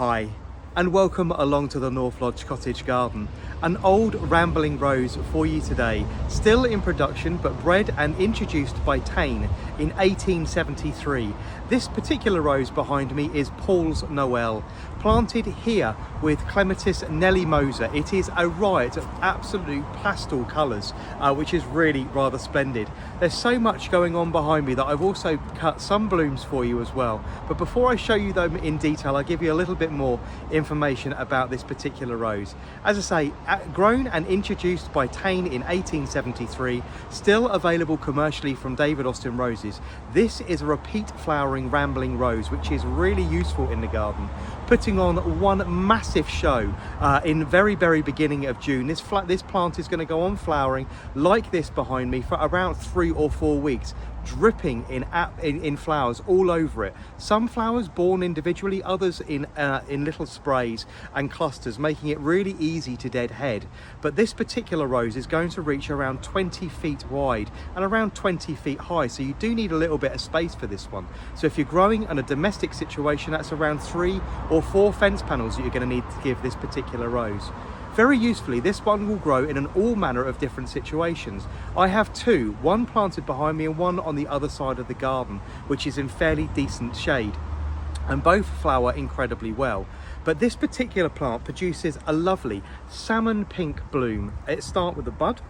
Hi, and welcome along to the North Lodge Cottage Garden. An old rambling rose for you today, still in production but bred and introduced by Taine in 1873. This particular rose behind me is Paul's Noel, planted here with Clematis nellymosa. It is a riot of absolute pastel colours, which is really rather splendid. There's so much going on behind me that I've also cut some blooms for you as well. But before I show you them in detail, I'll give you a little bit more information about this particular rose. As I say, grown and introduced by Taine in 1873, still available commercially from David Austin Roses. This is a repeat flowering rambling rose, which is really useful in the garden, putting on one massive show in very beginning of June. This plant is going to go on flowering like this behind me for around 3 or 4 weeks, dripping in flowers all over it. Some flowers born individually, others in little sprays and clusters, making it really easy to deadhead. But this particular rose is going to reach around 20 feet wide and around 20 feet high, so you do need a little bit of space for this one. So if you're growing in a domestic situation, that's around 3 or 4 fence panels that you're going to need to give this particular rose. Very usefully, this one will grow in all manner of different situations. I have two, one planted behind me and one on the other side of the garden, which is in fairly decent shade, and both flower incredibly well. But this particular plant produces a lovely salmon pink bloom. It starts with a bud.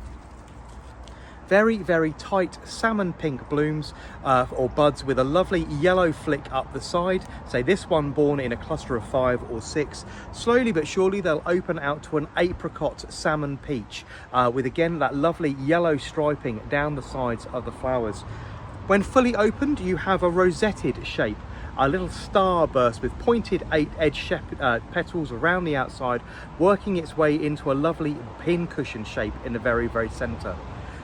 Very tight salmon pink blooms or buds with a lovely yellow flick up the side. Say this one born in a cluster of 5 or 6. Slowly but surely they'll open out to an apricot salmon peach with again that lovely yellow striping down the sides of the flowers. When fully opened, you have a rosetted shape, a little star burst with pointed edge petals around the outside, working its way into a lovely pincushion shape in the very center.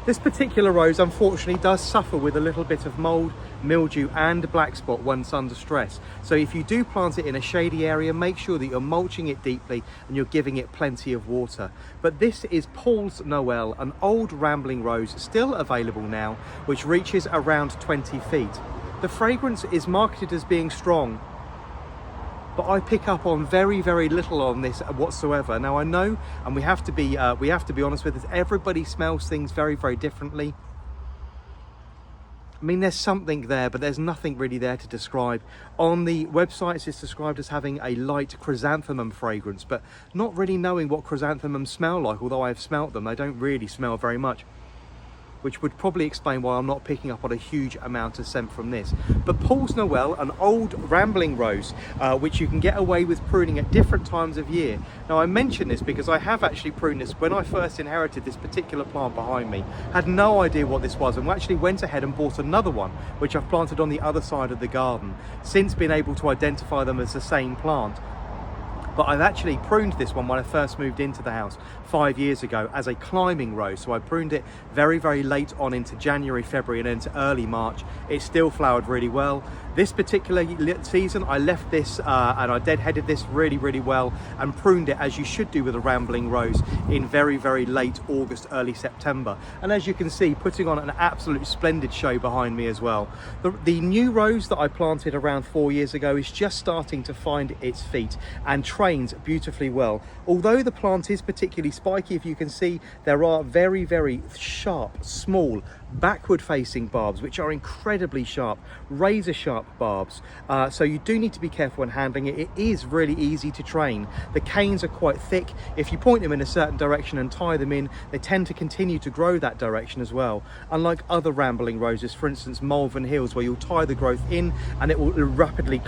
This particular rose unfortunately does suffer with a little bit of mold, mildew and black spot once under stress. So if you do plant it in a shady area, make sure that you're mulching it deeply and you're giving it plenty of water. But this is Paul's Noel, an old rambling rose still available now, which reaches around 20 feet. The fragrance is marketed as being strong, but I pick up on very little on this whatsoever. Now I know, and we have to be honest with this, everybody smells things very differently. I mean, there's something there, but there's nothing really there to describe. On the websites, it's described as having a light chrysanthemum fragrance, but not really knowing what chrysanthemums smell like, although I've smelt them. They don't really smell very much, which would probably explain why I'm not picking up on a huge amount of scent from this. But Paul's Noel, an old rambling rose, which you can get away with pruning at different times of year. Now I mention this because I have actually pruned this when I first inherited this particular plant behind me. Had no idea what this was, and actually went ahead and bought another one, which I've planted on the other side of the garden. Since been able to identify them as the same plant. But I've actually pruned this one when I first moved into the house 5 years ago as a climbing rose. So I pruned it very late on into January, February and into early March. It still flowered really well. This particular season I left this and I deadheaded this really well and pruned it as you should do with a rambling rose in very late August, early September. And as you can see, putting on an absolute splendid show behind me as well. The new rose that I planted around 4 years ago is just starting to find its feet and trains beautifully well. Although the plant is particularly spiky, if you can see, there are very sharp, small, backward facing barbs, which are incredibly sharp, razor sharp barbs. So you do need to be careful when handling it. It is really easy to train. The canes are quite thick. If you point them in a certain direction and tie them in, they tend to continue to grow that direction as well. Unlike other rambling roses, for instance Malvern Hills, where you'll tie the growth in and it will rapidly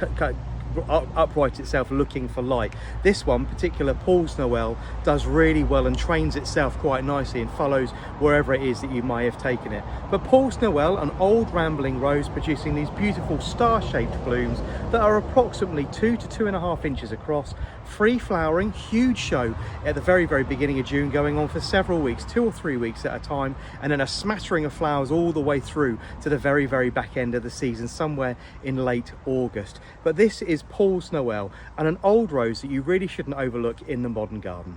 upright itself looking for light. This one, particular Paul's Noel, does really well and trains itself quite nicely and follows wherever it is that you may have taken it. But Paul's Noel, an old rambling rose, producing these beautiful star-shaped blooms that are approximately 2 to 2.5 inches across, free flowering, huge show at the very beginning of June, going on for several weeks, 2 or 3 weeks at a time, and then a smattering of flowers all the way through to the very back end of the season, somewhere in late August. But this is Paul's Noel, and an old rose that you really shouldn't overlook in the modern garden.